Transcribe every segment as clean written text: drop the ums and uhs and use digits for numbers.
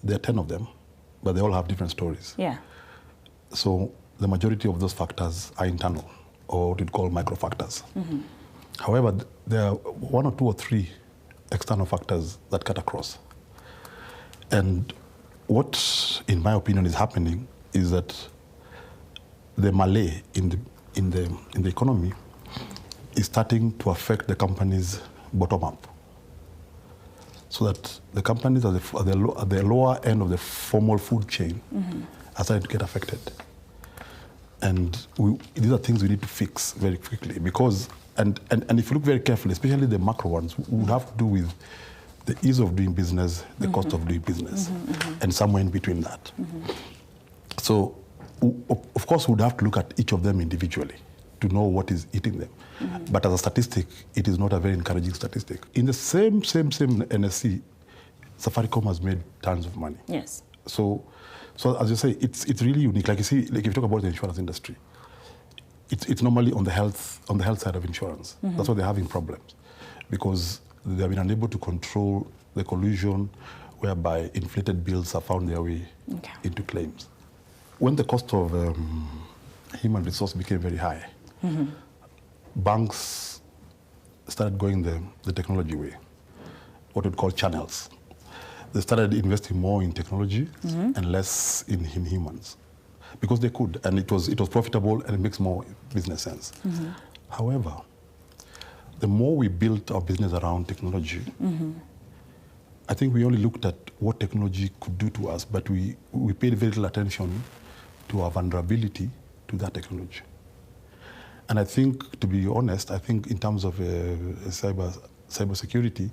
there are 10 of them, but they all have different stories. Yeah. So the majority of those factors are internal, or what we'd call micro factors. However, there are 1 or 2 or 3 external factors that cut across. And what, in my opinion, is happening is that the malaise in the economy is starting to affect the companies bottom up. So that the companies at the lower end of the formal food chain are starting to get affected. And these are things we need to fix very quickly because, and if you look very carefully, especially the macro ones, would have to do with the ease of doing business, the cost of doing business, and somewhere in between that. So, of course, we would have to look at each of them individually to know what is eating them. But as a statistic, it is not a very encouraging statistic. In the same NSC, Safaricom has made tons of money. Yes. So as you say, it's really unique. Like you see, like if you talk about the insurance industry, it's normally on the health side of insurance. That's why they're having problems, because they have been unable to control the collusion whereby inflated bills have found their way into claims. When the cost of human resource became very high, banks started going the technology way, what we'd call channels. They started investing more in technology and less in humans, because they could, and it was profitable and it makes more business sense. However, the more we built our business around technology, I think we only looked at what technology could do to us, but we paid very little attention to our vulnerability to that technology. And I think, to be honest, I think in terms of cybersecurity,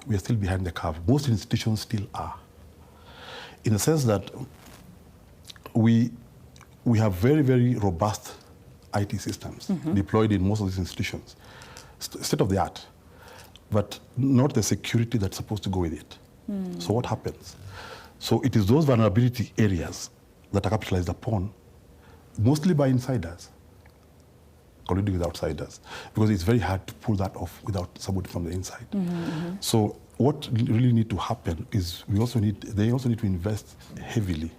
we are still behind the curve. Most institutions still are, in the sense that we have very, very robust IT systems deployed in most of these institutions, state of the art, but not the security that's supposed to go with it. So what happens? So it is those vulnerability areas that are capitalized upon, mostly by insiders, colluding with outsiders, because it's very hard to pull that off without somebody from the inside. So what really needs to happen is they also need to invest heavily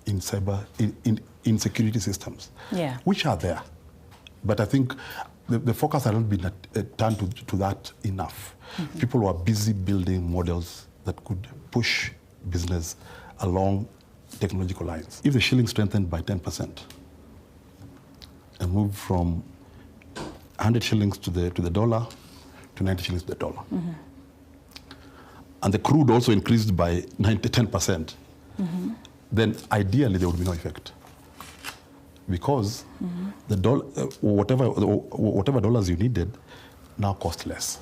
in in security systems, which are there. But I think the focus has not been turned to that enough. People are busy building models that could push business along technological lines. If the shilling strengthened by 10% and moved from 100 shillings to the dollar to 90 shillings to the dollar, and the crude also increased by 10%, then ideally there would be no effect, because the dollar, whatever dollars you needed now cost less.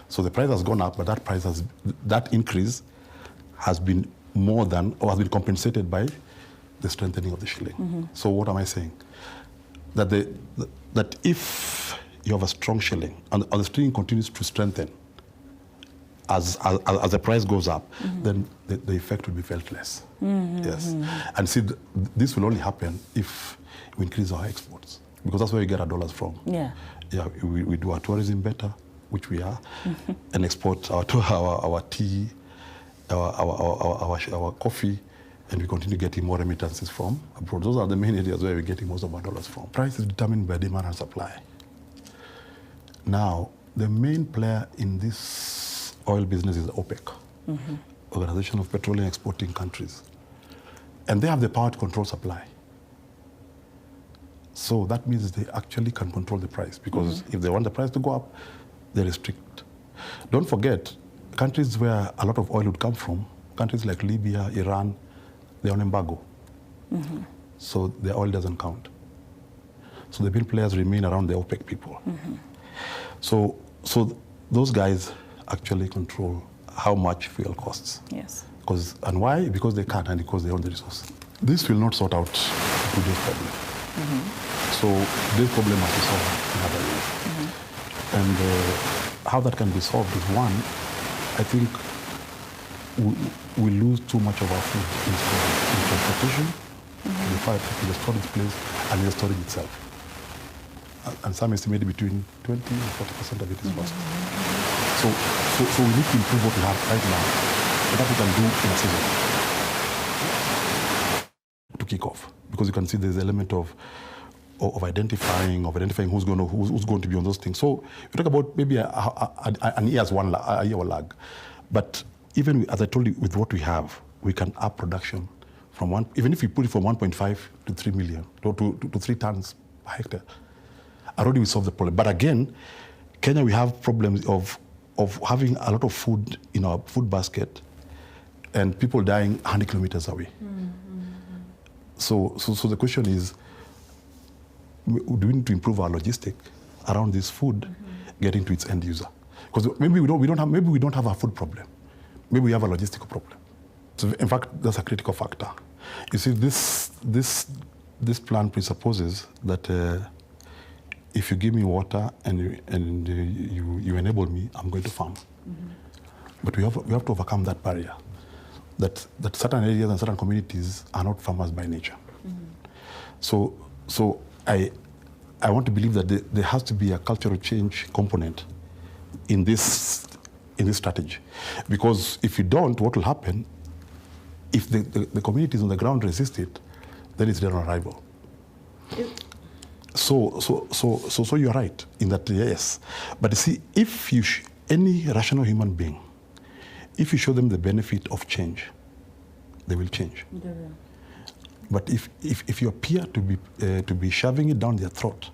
So the price has gone up, but that increase has been more than, or has been compensated by the strengthening of the shilling. So what am I saying? That if you have a strong shilling and the shilling continues to strengthen as the price goes up, then the effect will be felt less. Yes, and see, this will only happen if we increase our exports, because that's where we get our dollars from. We do our tourism better, which we are, and export our tea, our coffee, and we continue getting more remittances from abroad. Those are the main areas where we're getting most of our dollars from. Price is determined by demand and supply. Now, the main player in this oil business is OPEC, Organization of Petroleum Exporting Countries. And they have the power to control supply. So that means they actually can control the price, because if they want the price to go up, they restrict. Don't forget, countries where a lot of oil would come from, countries like Libya, Iran, they're on embargo. So their oil doesn't count. So the main players remain around the OPEC people. So those guys actually control how much fuel costs. Yes. And why? Because they can, and because they own the resource. This will not sort out today's problem. So this problem must be solved in other ways. And how that can be solved is, one, I think we lose too much of our food in transportation, in the storage place, and in the storage itself. And some estimate between 20 and 40% of it is lost. So we need to improve what we have right now, so that we can do in a season. to kick off, because you can see there's an element of identifying who's going to be on those things. So you talk about maybe an year's a year lag, but even as I told you, with what we have, we can up production from even if we put it from 1.5 to 3 million to 3 tons per hectare. Already we solve the problem. But again, Kenya, we have problems of having a lot of food in our food basket, and people dying 100 kilometers away. So the question is, do we need to improve our logistic around this food getting to its end user? Because maybe we don't have a food problem. Maybe we have a logistical problem. So in fact, that's a critical factor. You see, this plan presupposes that if you give me water and you enable me, I'm going to farm. But we have to overcome that barrier. That certain areas and certain communities are not farmers by nature. So I want to believe that there has to be a cultural change component in this strategy, because if you don't, what will happen? If the communities on the ground resist it, then it's dead on arrival. So you're right in that, yes. But you see, if any rational human being, if you show them the benefit of change, they will change. They will. But if you appear to be shoving it down their throat,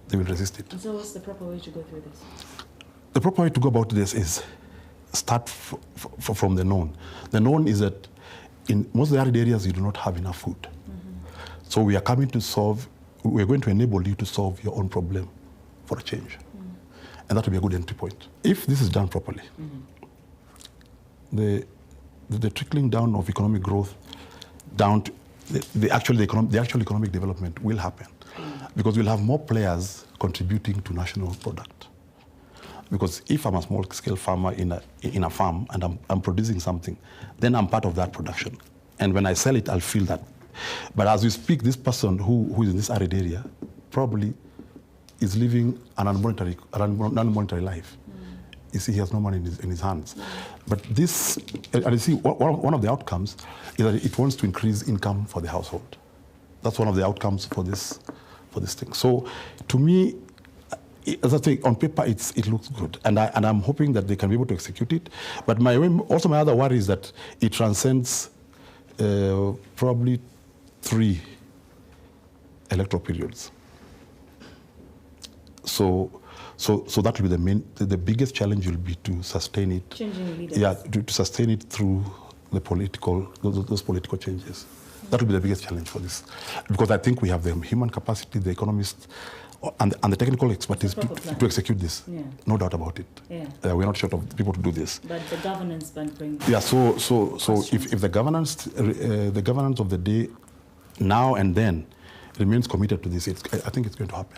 they will resist it. So what's the proper way to go through this? The proper way to go about this is start from the known. The known is that in most of the arid areas, you do not have enough food. So we are going to enable you to solve your own problem for a change. And that will be a good entry point. If this is done properly, the trickling down of economic growth down to the actual economic development will happen, because we'll have more players contributing to national product. Because if I'm a small-scale farmer in a farm and I'm producing something, then I'm part of that production. And when I sell it, I'll feel that. But as we speak, this person who is in this arid area probably is living an unmonetary life. You see, he has no money in his hands. But this, and you see, one of the outcomes is that it wants to increase income for the household. That's one of the outcomes for this thing. So, to me, as I say, on paper, it looks good, and I'm hoping that they can be able to execute it. But my other worry is that it transcends probably 3 electoral periods. So that will be the biggest challenge will be to sustain it. Changing leaders. Yeah, to sustain it through those political changes. That will be the biggest challenge for this, because I think we have the human capacity, the economists, and the technical expertise to execute this. Yeah. No doubt about it. Yeah. We're not short of people to do this. But the governance brings. Yeah. So if the governance of the day, now and then, remains committed to this, I think it's going to happen.